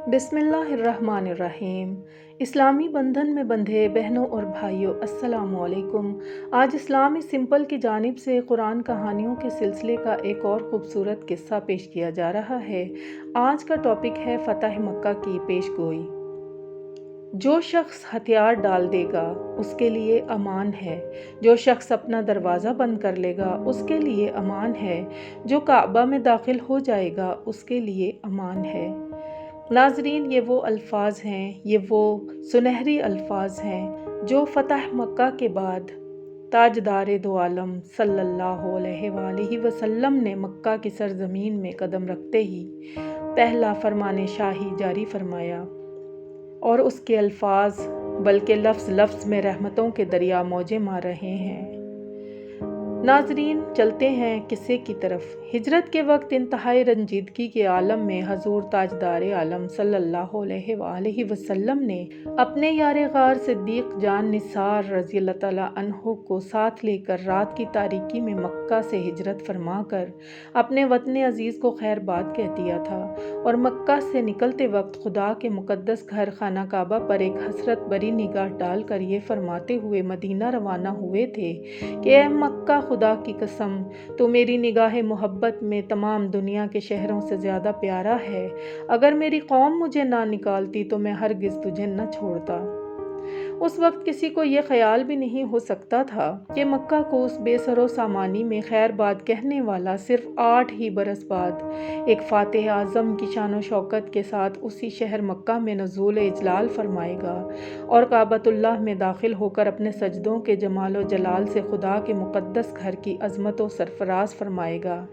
بسم اللہ الرحمن الرحیم۔ اسلامی بندھن میں بندھے بہنوں اور بھائیوں، السلام علیکم۔ آج اسلامی سمپل کی جانب سے قرآن کہانیوں کے سلسلے کا ایک اور خوبصورت قصہ پیش کیا جا رہا ہے۔ آج کا ٹاپک ہے فتح مکہ کی پیش گوئی۔ جو شخص ہتھیار ڈال دے گا اس کے لیے امان ہے، جو شخص اپنا دروازہ بند کر لے گا اس کے لیے امان ہے، جو کعبہ میں داخل ہو جائے گا اس کے لیے امان ہے۔ ناظرین، یہ وہ الفاظ ہیں، یہ وہ سنہری الفاظ ہیں جو فتح مکہ کے بعد تاجدار دو عالم صلی اللہ علیہ وآلہ وسلم نے مکہ کی سرزمین میں قدم رکھتے ہی پہلا فرمان شاہی جاری فرمایا، اور اس کے الفاظ بلکہ لفظ لفظ میں رحمتوں کے دریا موجیں مار رہے ہیں۔ ناظرین، چلتے ہیں قصے کی طرف۔ ہجرت کے وقت انتہائی رنجیدگی کے عالم میں حضور تاجدار عالم صلی اللہ علیہ وآلہ وسلم نے اپنے یار غار صدیق جان نثار رضی اللہ تعالیٰ عنہ کو ساتھ لے کر رات کی تاریکی میں مکہ سے ہجرت فرما کر اپنے وطن عزیز کو خیر باد کہہ دیا تھا، اور مکہ سے نکلتے وقت خدا کے مقدس گھر خانہ کعبہ پر ایک حسرت بری نگاہ ڈال کر یہ فرماتے ہوئے مدینہ روانہ ہوئے تھے کہ اے مکہ، خدا کی قسم، تو میری نگاہ محبت میں تمام دنیا کے شہروں سے زیادہ پیارا ہے۔ اگر میری قوم مجھے نہ نکالتی تو میں ہرگز تجھے نہ چھوڑتا۔ اس وقت کسی کو یہ خیال بھی نہیں ہو سکتا تھا کہ مکہ کو اس بے سر و سامانی میں خیر باد کہنے والا صرف 8 ہی برس بعد ایک فاتح اعظم کی شان و شوکت کے ساتھ اسی شہر مکہ میں نزول اجلال فرمائے گا اور کعبۃ اللہ میں داخل ہو کر اپنے سجدوں کے جمال و جلال سے خدا کے مقدس گھر کی عظمت و سرفراز فرمائے گا۔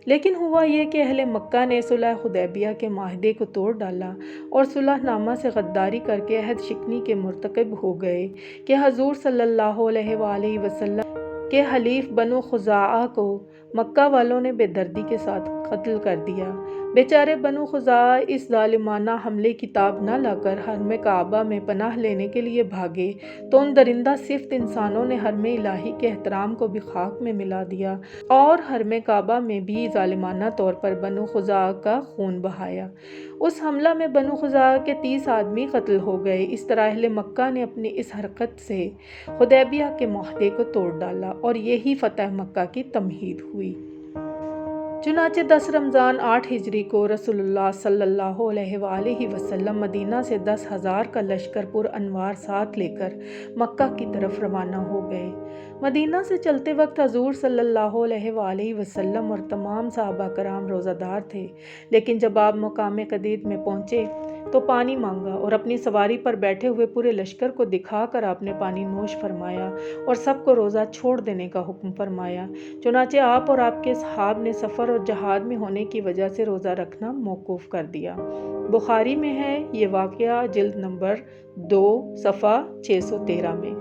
لیکن ہوا یہ کہ اہل مکہ نے صلح حدیبیہ کے معاہدے کو توڑ ڈالا اور صلح نامہ سے غداری کر کے عہد شکنی کے مرتکب ہو گئے کہ حضور صلی اللہ علیہ وآلہ وسلم کے حلیف بنو خزاعہ کو مکہ والوں نے بے دردی کے ساتھ قتل کر دیا۔ بیچارے بنو خزاعہ اس ظالمانہ حملے کی تاب نہ لا کر حرم کعبہ میں پناہ لینے کے لیے بھاگے تو ان درندہ صفت انسانوں نے حرم الہی کے احترام کو بھی خاک میں ملا دیا اور حرم کعبہ میں بھی ظالمانہ طور پر بنو خزاعہ کا خون بہایا۔ اس حملہ میں بنو خزاعہ کے 30 آدمی قتل ہو گئے۔ اس طرح اہل مکہ نے اپنی اس حرکت سے حدیبیہ کے معاہدے کو توڑ ڈالا اور یہی فتح مکہ کی تمہید ہوئی۔ چنانچہ 10 رمضان 8 ہجری کو رسول اللہ صلی اللہ علیہ وآلہ وسلم مدینہ سے 10,000 کا لشکر پر انوار ساتھ لے کر مکہ کی طرف روانہ ہو گئے۔ مدینہ سے چلتے وقت حضور صلی اللہ علیہ وآلہ وسلم اور تمام صحابہ کرام روزہ دار تھے، لیکن جب آپ مقام قدید میں پہنچے تو پانی مانگا اور اپنی سواری پر بیٹھے ہوئے پورے لشکر کو دکھا کر آپ نے پانی نوش فرمایا اور سب کو روزہ چھوڑ دینے کا حکم فرمایا۔ چنانچہ آپ اور آپ کے اصحاب نے سفر اور جہاد میں ہونے کی وجہ سے روزہ رکھنا موقوف کر دیا۔ بخاری میں ہے یہ واقعہ جلد نمبر 2 صفحہ 613 میں۔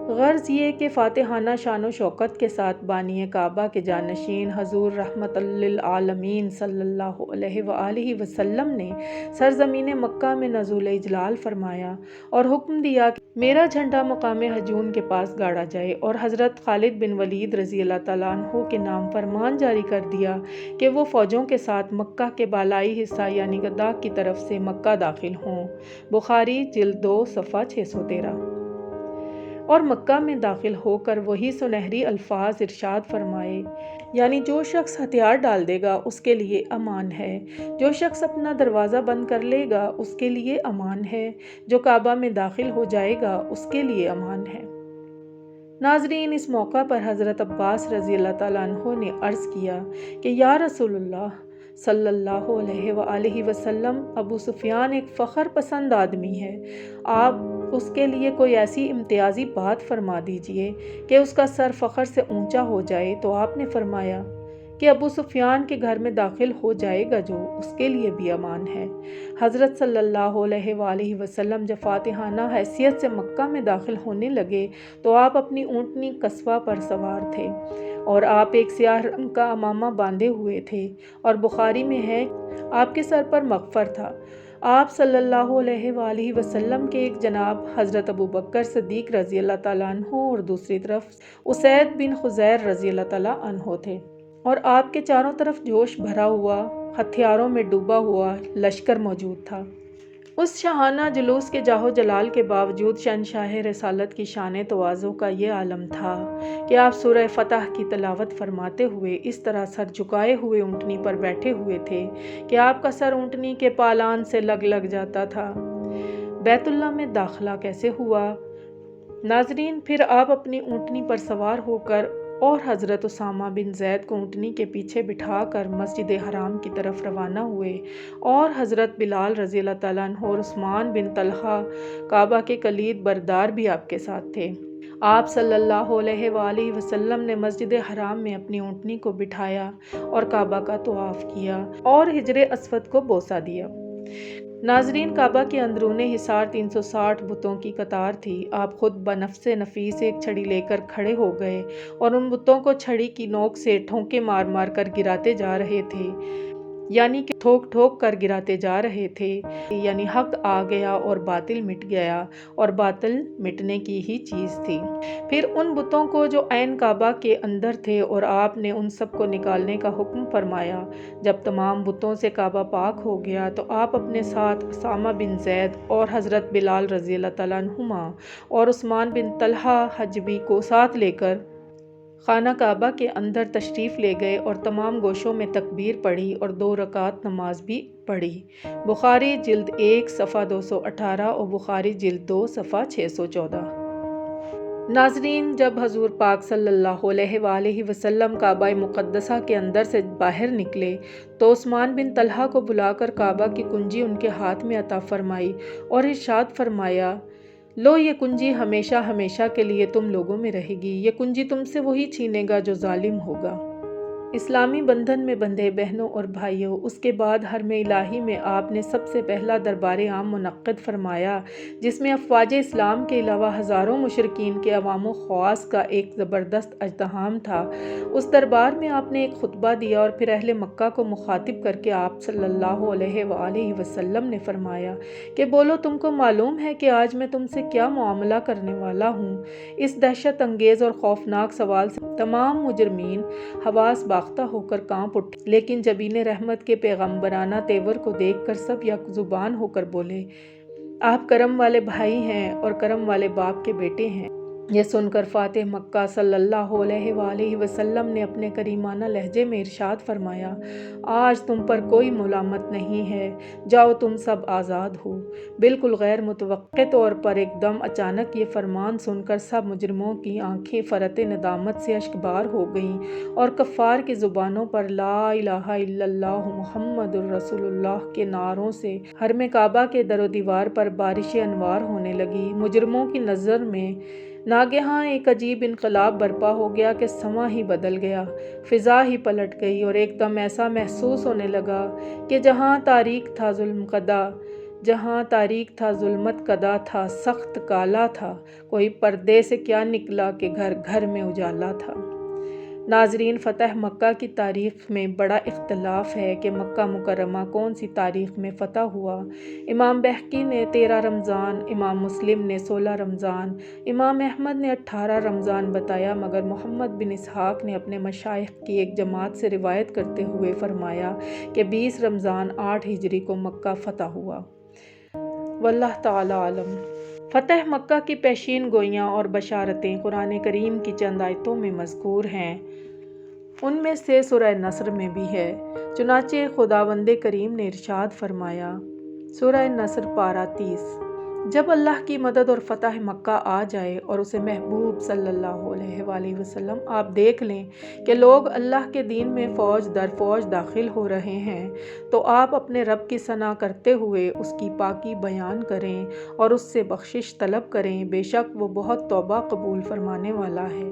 غرض یہ کہ فاتحانہ شان و شوکت کے ساتھ بانی کعبہ کے جانشین حضور رحمت للعالمین صلی اللہ علیہ وآلہ وسلم نے سرزمین مکہ میں نزول اجلال فرمایا اور حکم دیا کہ میرا جھنڈا مقام حجون کے پاس گاڑا جائے، اور حضرت خالد بن ولید رضی اللہ تعالیٰ عنہ کے نام فرمان جاری کر دیا کہ وہ فوجوں کے ساتھ مکہ کے بالائی حصہ یعنی غدہ کی طرف سے مکہ داخل ہوں۔ بخاری جلد 2 صفحہ 613۔ اور مکہ میں داخل ہو کر وہی سنہری الفاظ ارشاد فرمائے، یعنی جو شخص ہتھیار ڈال دے گا اس کے لیے امان ہے، جو شخص اپنا دروازہ بند کر لے گا اس کے لیے امان ہے، جو کعبہ میں داخل ہو جائے گا اس کے لیے امان ہے۔ ناظرین، اس موقع پر حضرت عباس رضی اللہ تعالیٰ عنہ نے عرض کیا کہ یا رسول اللہ صلی اللہ علیہ وآلہ وسلم، ابو سفیان ایک فخر پسند آدمی ہے، آپ اس کے لیے کوئی ایسی امتیازی بات فرما دیجئے کہ اس کا سر فخر سے اونچا ہو جائے۔ تو آپ نے فرمایا کہ ابو سفیان کے گھر میں داخل ہو جائے گا جو اس کے لیے بھی امان ہے۔ حضرت صلی اللہ علیہ وآلہ وسلم جب فاتحانہ حیثیت سے مکہ میں داخل ہونے لگے تو آپ اپنی اونٹنی قصوہ پر سوار تھے اور آپ ایک سیاہ رنگ کا عمامہ باندھے ہوئے تھے، اور بخاری میں ہے آپ کے سر پر مغفر تھا۔ آپ صلی اللہ علیہ وآلہ وسلم کے ایک جناب حضرت ابو بکر صدیق رضی اللہ تعالیٰ عنہ اور دوسری طرف اسید بن خضیر رضی اللہ تعالیٰ عنہ تھے، اور آپ کے چاروں طرف جوش بھرا ہوا ہتھیاروں میں ڈوبا ہوا لشکر موجود تھا۔ اس شاہانہ جلوس کے جاہو جلال کے باوجود شہنشاہ رسالت کی شان تواضع کا یہ عالم تھا کہ آپ سورہ فتح کی تلاوت فرماتے ہوئے اس طرح سر جھکائے ہوئے اونٹنی پر بیٹھے ہوئے تھے کہ آپ کا سر اونٹنی کے پالان سے لگ جاتا تھا۔ بیت اللہ میں داخلہ کیسے ہوا؟ ناظرین، پھر آپ اپنی اونٹنی پر سوار ہو کر اور حضرت اسامہ بن زید کو اونٹنی کے پیچھے بٹھا کر مسجد حرام کی طرف روانہ ہوئے، اور حضرت بلال رضی اللہ تعالیٰ عنہ اور عثمان بن طلحہ کعبہ کے کلید بردار بھی آپ کے ساتھ تھے۔ آپ صلی اللہ علیہ وآلہ وسلم نے مسجد حرام میں اپنی اونٹنی کو بٹھایا اور کعبہ کا طواف کیا اور حجر اسود کو بوسہ دیا۔ ناظرین، کعبہ کے اندرون حصار 360 بتوں کی قطار تھی۔ آپ خود بنفس نفیس ایک چھڑی لے کر کھڑے ہو گئے اور ان بتوں کو چھڑی کی نوک سے ٹھونکے مار مار کر گراتے جا رہے تھے، یعنی کہ ٹھوک ٹھوک کر گراتے جا رہے تھے، یعنی حق آ گیا اور باطل مٹ گیا، اور باطل مٹنے کی ہی چیز تھی۔ پھر ان بتوں کو جو عین کعبہ کے اندر تھے، اور آپ نے ان سب کو نکالنے کا حکم فرمایا۔ جب تمام بتوں سے کعبہ پاک ہو گیا تو آپ اپنے ساتھ اسامہ بن زید اور حضرت بلال رضی اللہ تعالیٰ عنہما اور عثمان بن طلحہ حجبی کو ساتھ لے کر خانہ کعبہ کے اندر تشریف لے گئے اور تمام گوشوں میں تکبیر پڑھی اور 2 رکعت نماز بھی پڑھی۔ بخاری جلد 1 صفحہ 218 اور بخاری جلد 2 صفحہ 614۔ ناظرین، جب حضور پاک صلی اللہ علیہ وآلہ وسلم کعبہ مقدسہ کے اندر سے باہر نکلے تو عثمان بن طلحہ کو بلا کر کعبہ کی کنجی ان کے ہاتھ میں عطا فرمائی اور ارشاد فرمایا، لو، یہ کنجی ہمیشہ ہمیشہ کے لیے تم لوگوں میں رہے گی۔ یہ کنجی تم سے وہی چھینے گا جو ظالم ہوگا۔ اسلامی بندھن میں بندھے بہنوں اور بھائیوں، اس کے بعد حرم الہی میں آپ نے سب سے پہلا دربار عام منعقد فرمایا، جس میں افواج اسلام کے علاوہ ہزاروں مشرکین کے عوام و خواص کا ایک زبردست اجتماع تھا۔ اس دربار میں آپ نے ایک خطبہ دیا اور پھر اہل مکہ کو مخاطب کر کے آپ صلی اللہ علیہ وآلہ وسلم نے فرمایا کہ بولو، تم کو معلوم ہے کہ آج میں تم سے کیا معاملہ کرنے والا ہوں؟ اس دہشت انگیز اور خوفناک سوال سے تمام مجرمین حواس باختہ ہو کر کانپ اٹھے، لیکن جبین رحمت کے پیغمبرانہ تیور کو دیکھ کر سب یک زبان ہو کر بولے، آپ کرم والے بھائی ہیں اور کرم والے باپ کے بیٹے ہیں۔ یہ سن کر فاتح مکہ صلی اللہ علیہ وآلہ وسلم نے اپنے کریمانہ لہجے میں ارشاد فرمایا، آج تم پر کوئی ملامت نہیں ہے، جاؤ، تم سب آزاد ہو۔ بالکل غیر متوقع طور پر ایک دم اچانک یہ فرمان سن کر سب مجرموں کی آنکھیں فرط ندامت سے اشکبار ہو گئیں اور کفار کی زبانوں پر لا الہ الا اللہ محمد الرسول اللہ کے نعروں سے حرم کعبہ کے در و دیوار پر بارش انوار ہونے لگی۔ مجرموں کی نظر میں ناگہاں ایک عجیب انقلاب برپا ہو گیا کہ سما ہی بدل گیا، فضا ہی پلٹ گئی، اور ایک دم ایسا محسوس ہونے لگا کہ جہاں تاریک تھا ظلمت کدا تھا، سخت کالا تھا، کوئی پردے سے کیا نکلا کہ گھر گھر میں اجالا تھا۔ ناظرین، فتح مکہ کی تاریخ میں بڑا اختلاف ہے کہ مکہ مکرمہ کون سی تاریخ میں فتح ہوا۔ امام بہقی نے 13 رمضان، امام مسلم نے 16 رمضان، امام احمد نے 18 رمضان بتایا، مگر محمد بن اسحاق نے اپنے مشائخ کی ایک جماعت سے روایت کرتے ہوئے فرمایا کہ 20 رمضان 8 ہجری کو مکہ فتح ہوا۔ واللہ تعالی عالم۔ فتح مکہ کی پیشین گوئیاں اور بشارتیں قرآن کریم کی چند آیتوں میں مذکور ہیں، ان میں سے سورہ نصر میں بھی ہے۔ چنانچہ خداوند کریم نے ارشاد فرمایا، سورہ نصر پارہ 30، جب اللہ کی مدد اور فتح مکہ آ جائے اور اسے محبوب صلی اللہ علیہ وآلہ وسلم آپ دیکھ لیں کہ لوگ اللہ کے دین میں فوج در فوج داخل ہو رہے ہیں، تو آپ اپنے رب کی ثنا کرتے ہوئے اس کی پاکی بیان کریں اور اس سے بخشش طلب کریں، بے شک وہ بہت توبہ قبول فرمانے والا ہے۔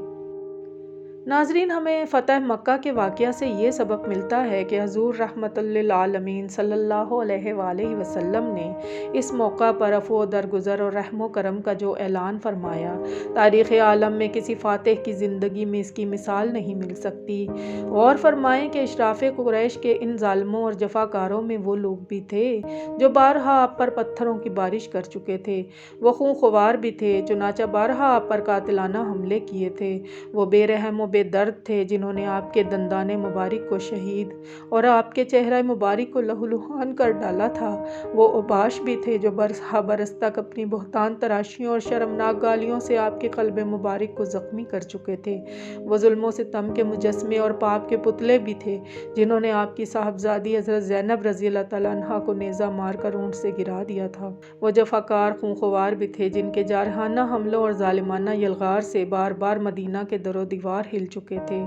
ناظرین، ہمیں فتح مکہ کے واقعہ سے یہ سبق ملتا ہے کہ حضور رحمت للعالمین صلی اللہ علیہ وآلہ وسلم نے اس موقع پر عفو و درگزر اور رحم و کرم کا جو اعلان فرمایا، تاریخ عالم میں کسی فاتح کی زندگی میں اس کی مثال نہیں مل سکتی۔ غور فرمائیں کہ اشراف قریش کے ان ظالموں اور جفاکاروں میں وہ لوگ بھی تھے جو بارہا آپ پر پتھروں کی بارش کر چکے تھے، وہ خونخوار بھی تھے، چنانچہ بارہا آپ پر قاتلانہ حملے کیے تھے، وہ بے رحم و بے درد تھے جنہوں نے آپ کے دندان مبارک کو شہید اور آپ کے چہرہ مبارک کو لہولہان کر ڈالا تھا۔ وہ اوباش بھی تھے جو برس تک اپنی بہتان تراشیوں اور شرمناک گالیوں سے آپ کے قلب مبارک کو زخمی کر چکے تھے۔ وہ ظلم و ستم کے مجسمے اور پاپ کے پتلے بھی تھے جنہوں نے آپ کی صاحبزادی حضرت زینب رضی اللہ تعالیٰ عنہا کو نیزہ مار کر اونٹ سے گرا دیا تھا۔ وہ جفاکار خونخوار بھی تھے جن کے جارحانہ حملوں اور ظالمانہ یلغار سے بار بار مدینہ کے در و دیوار ہل چکے تھے۔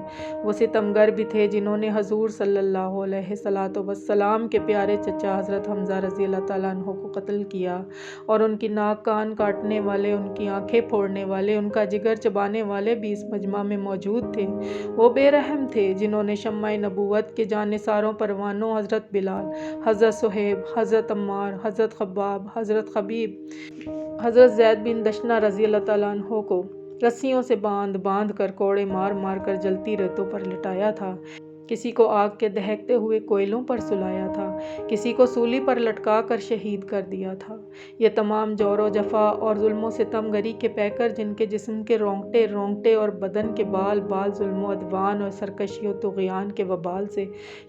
وہ ستمگر بھی تھے جنہوں نے حضور صلی اللہ علیہ وسلم کے پیارے چچا حضرت حمزہ رضی اللہ تعالیٰ عنہ کو قتل کیا اور ان کی ناک کان کاٹنے والے، ان کی آنکھیں پھوڑنے والے، ان کا جگر چبانے والے بھی اس مجمع میں موجود تھے۔ وہ بے رحم تھے جنہوں نے شمع نبوت کے جانثاروں پروانوں حضرت بلال، حضرت صہیب، حضرت عمار، حضرت خباب، حضرت خبیب، حضرت زید بن دشنہ رضی اللہ تعالیٰ عنہ کو رسیوں سے باندھ باندھ کر کوڑے مار مار کر جلتی ریتوں پر لٹایا تھا، کسی کو آگ کے دہکتے ہوئے کوئلوں پر سلایا تھا، کسی کو سولی پر لٹکا کر شہید کر دیا تھا۔ یہ تمام جور و جفا اور ظلم و ستم گری کے پیکر جن کے جسم کے رونگٹے رونگٹے اور بدن کے بال بال ظلم و عدوان اور سرکشی و طغیان کے وبال سے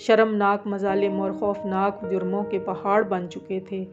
شرمناک مظالم اور خوفناک جرموں کے پہاڑ بن چکے تھے،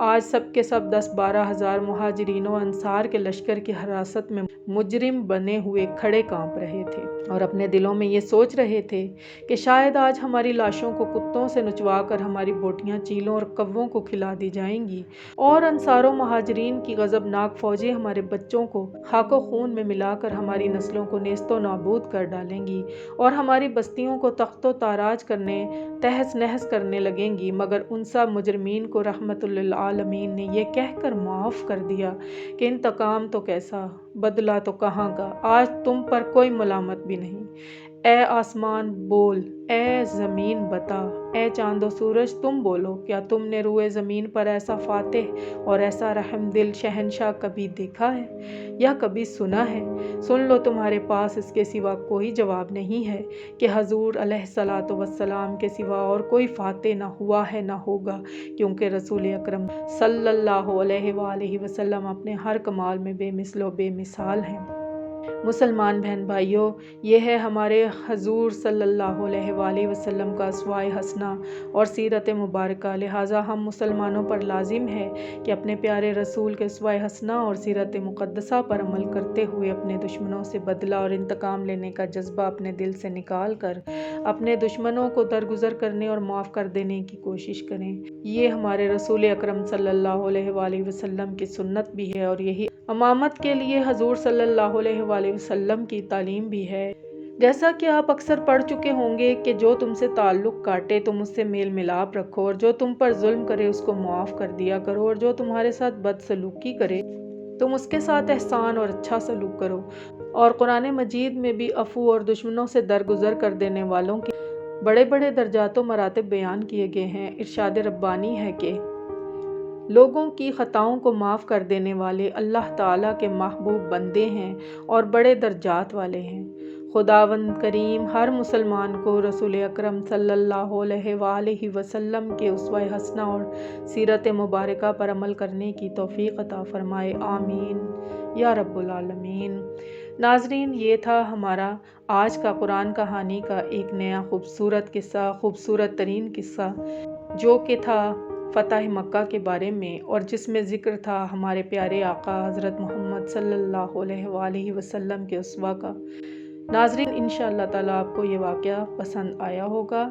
آج سب کے سب 10-12 ہزار مہاجرین و انصار کے لشکر کی حراست میں مجرم بنے ہوئے کھڑے کانپ رہے تھے اور اپنے دلوں میں یہ سوچ رہے تھے کہ شاید آج ہماری لاشوں کو کتوں سے نچوا کر ہماری بوٹیاں چیلوں اور کووں کو کھلا دی جائیں گی اور انصار و مہاجرین کی غضبناک فوجیں ہمارے بچوں کو خاک و خون میں ملا کر ہماری نسلوں کو نیست و نابود کر ڈالیں گی اور ہماری بستیوں کو تخت و تاراج کرنے، تہس نہس کرنے لگیں گی، مگر ان سب مجرمین کو رحمت للعالمین نے یہ کہہ کر معاف کر دیا کہ انتقام تو کیسا، بدلہ تو کہاں کا، آج تم پر کوئی ملامت بھی نہیں۔ اے آسمان بول، اے زمین بتا، اے چاند و سورج تم بولو، کیا تم نے روئے زمین پر ایسا فاتح اور ایسا رحم دل شہنشاہ کبھی دیکھا ہے یا کبھی سنا ہے؟ سن لو، تمہارے پاس اس کے سوا کوئی جواب نہیں ہے کہ حضور علیہ السلام کے سوا اور کوئی فاتح نہ ہوا ہے نہ ہوگا، کیونکہ رسول اکرم صلی اللہ علیہ وآلہ وسلم اپنے ہر کمال میں بے مثل و بے مثال ہیں۔ مسلمان بہن بھائیوں، یہ ہے ہمارے حضور صلی اللہ علیہ وآلہ وسلم کا اسوہ حسنہ اور سیرت مبارکہ، لہٰذا ہم مسلمانوں پر لازم ہے کہ اپنے پیارے رسول کے اسوہ حسنہ اور سیرت مقدسہ پر عمل کرتے ہوئے اپنے دشمنوں سے بدلہ اور انتقام لینے کا جذبہ اپنے دل سے نکال کر اپنے دشمنوں کو درگزر کرنے اور معاف کر دینے کی کوشش کریں۔ یہ ہمارے رسول اکرم صلی اللہ علیہ وآلہ وسلم کی سنت بھی ہے اور یہی امامت کے لیے حضور صلی اللہ علیہ وآلہ وسلم کی تعلیم بھی ہے۔ جیسا کہ آپ اکثر پڑھ چکے ہوں گے کہ جو تم سے تعلق کاٹے تم اس سے میل ملاپ رکھو، اور جو تم پر ظلم کرے اس کو معاف کر دیا کرو، اور جو تمہارے ساتھ بد سلوکی کرے تم اس کے ساتھ احسان اور اچھا سلوک کرو۔ اور قرآن مجید میں بھی عفو اور دشمنوں سے درگزر کر دینے والوں کے بڑے بڑے درجات و مراتب بیان کیے گئے ہیں۔ ارشاد ربانی ہے کہ لوگوں کی خطاؤں کو معاف کر دینے والے اللہ تعالیٰ کے محبوب بندے ہیں اور بڑے درجات والے ہیں۔ خداوند کریم ہر مسلمان کو رسول اکرم صلی اللہ علیہ وآلہ وسلم کے اسوہ حسنہ اور سیرت مبارکہ پر عمل کرنے کی توفیق عطا فرمائے، آمین یا رب العالمین۔ ناظرین، یہ تھا ہمارا آج کا قرآن کہانی کا ایک نیا خوبصورت قصہ، خوبصورت ترین قصہ، جو کہ تھا فتح مکہ کے بارے میں، اور جس میں ذکر تھا ہمارے پیارے آقا حضرت محمد صلی اللہ علیہ وآلہ وسلم کے اسوہ کا۔ ناظرین، انشاءاللہ تعالیٰ آپ کو یہ واقعہ پسند آیا ہوگا،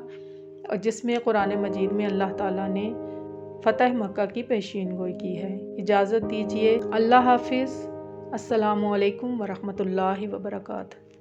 جس میں قرآن مجید میں اللہ تعالیٰ نے فتح مکہ کی پیشین گوئی کی ہے۔ اجازت دیجیے، اللہ حافظ، السلام علیکم ورحمۃ اللہ وبرکاتہ۔